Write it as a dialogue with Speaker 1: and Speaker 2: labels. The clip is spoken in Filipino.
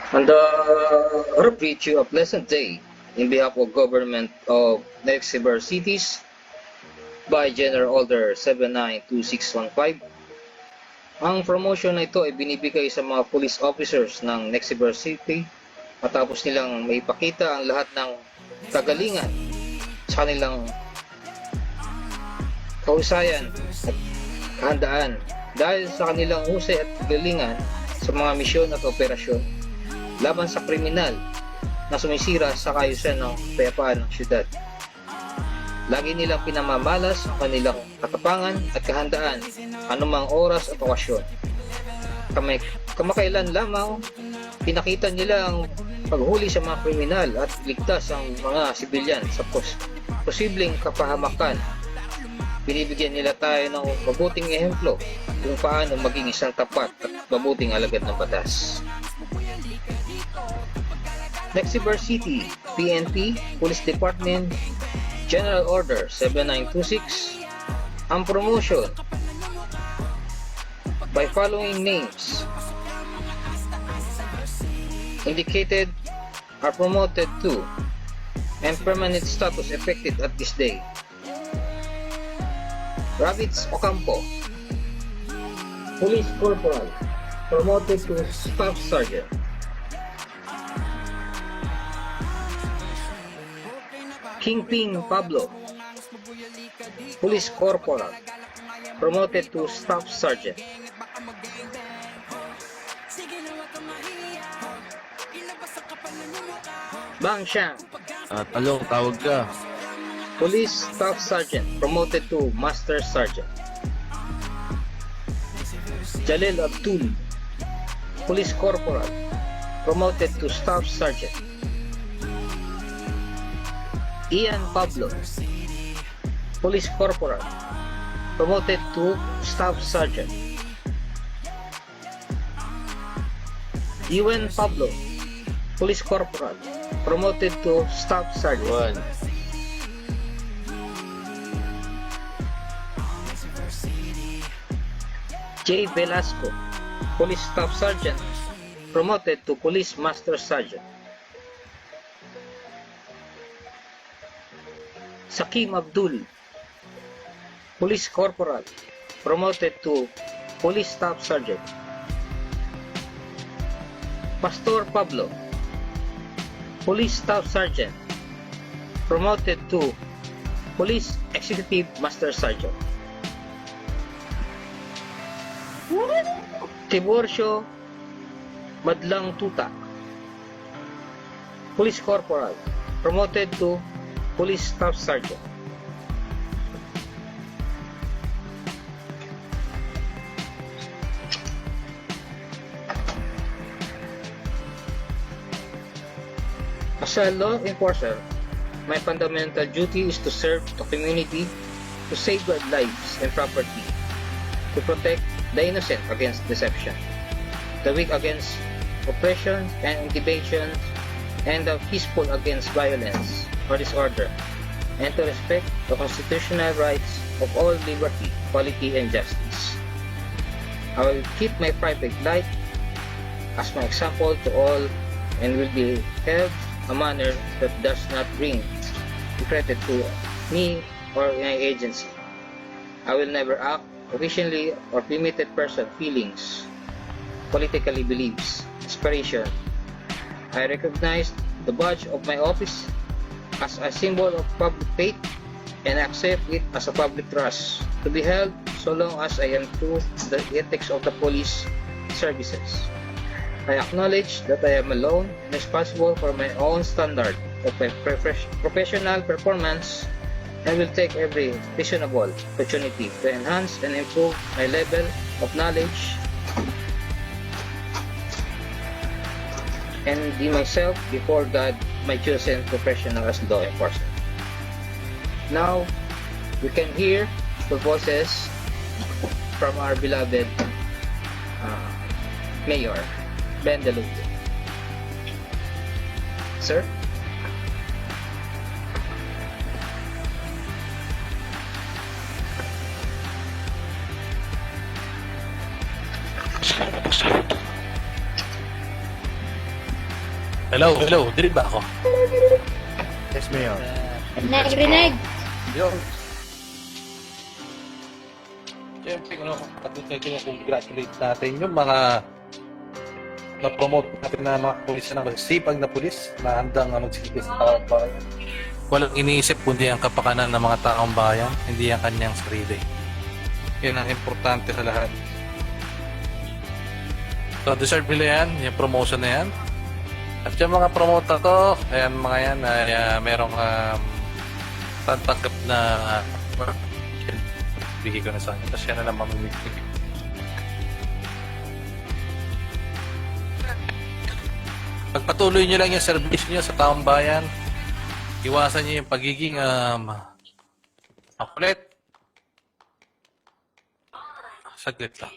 Speaker 1: On the review of Pleasant Day in behalf of Government of Nexibar Cities by General Order 792615, ang promotion na ito ay binibigay sa mga police officers ng Nexibar City matapos nilang maipakita ang lahat ng kagalingan sa kanilang kahusayan at kahandaan dahil sa kanilang husay at kagalingan sa mga misyon at operasyon laban sa kriminal na sumisira sa kaayusan ng kapayapaan ng syudad. Lagi nilang pinamamalas ang kanilang katapangan at kahandaan anumang oras at okasyon. Kamakailan lamang pinakita nila ang paghuli sa mga kriminal at ligtas ang mga sibilyan sa posibleng kapahamakan. Binibigyan nila tayo ng mabuting ehemplo kung paano maging isang tapat at mabuting alagad ng batas. Nexibar City, PNP, Police Department, General Order 7926, ang promotion by following names indicated are promoted to and permanent status effective at this day. Ravitz Ocampo, Police Corporal, promoted to Staff Sergeant. Kingping Pablo, Police Corporal, promoted to Staff Sergeant. Bang Xiang,
Speaker 2: Talong, tawag ka.
Speaker 1: Police Staff Sergeant, promoted to Master Sergeant. Jalil Abdul, Police Corporal, promoted to Staff Sergeant. Ian Pablo, Police Corporal, promoted to Staff Sergeant. Ewan Pablo, Police Corporal, promoted to Staff Sergeant. J. Velasco, Police Staff Sergeant, promoted to Police Master Sergeant. Sakim Abdul, Police Corporal, promoted to Police Staff Sergeant. Pastor Pablo, Police Staff Sergeant, promoted to Police Executive Master Sergeant. Tiborcio Madlang Tuta, Police Corporal, promoted to Police Staff Sergeant. As a law enforcer, my fundamental duty is to serve the community, to safeguard lives and property, to protect the innocent against deception, the weak against oppression and intimidation, and the peaceful against violence or disorder, and to respect the constitutional rights of all liberty, equality, and justice. I will keep my private life as my example to all and will be held a manner that does not bring credit to me or my agency. I will never act officially or permitted person feelings, politically beliefs, aspiration. I recognize the badge of my office as a symbol of public faith and accept it as a public trust to be held so long as I am true to the ethics of the police services. I acknowledge that I am alone and responsible for my own standard of my professional performance and will take every reasonable opportunity to enhance and improve my level of knowledge and be myself before God, my chosen professional as law enforcement. Now, we can hear the voices from our beloved Mayor, Ben Delugo. Sir?
Speaker 3: Hello, dinig ba ako?
Speaker 2: Yes, Mayor.
Speaker 4: Rinig.
Speaker 3: Yun. Siyempre, patuloy ko congratulate natin yung mga na-promote natin na mga pulis na magsipag na pulis na handang magsilbi sa taong bayan. Walang iniisip kundi ang kapakanan ng mga taong bayan, hindi ang kanyang sarili. Yan ang importante sa lahat. So, deserve nila yan, yung promotion na yan. At yung mga promoter to, ayan mga yan, ay merong tatanggap na bigay ko na sa kanya. Tapos yan na lang mamimigay. Pagpatuloy nyo lang yung service nyo sa taong bayan, iwasan nyo yung pagiging makulit. Saglit lang.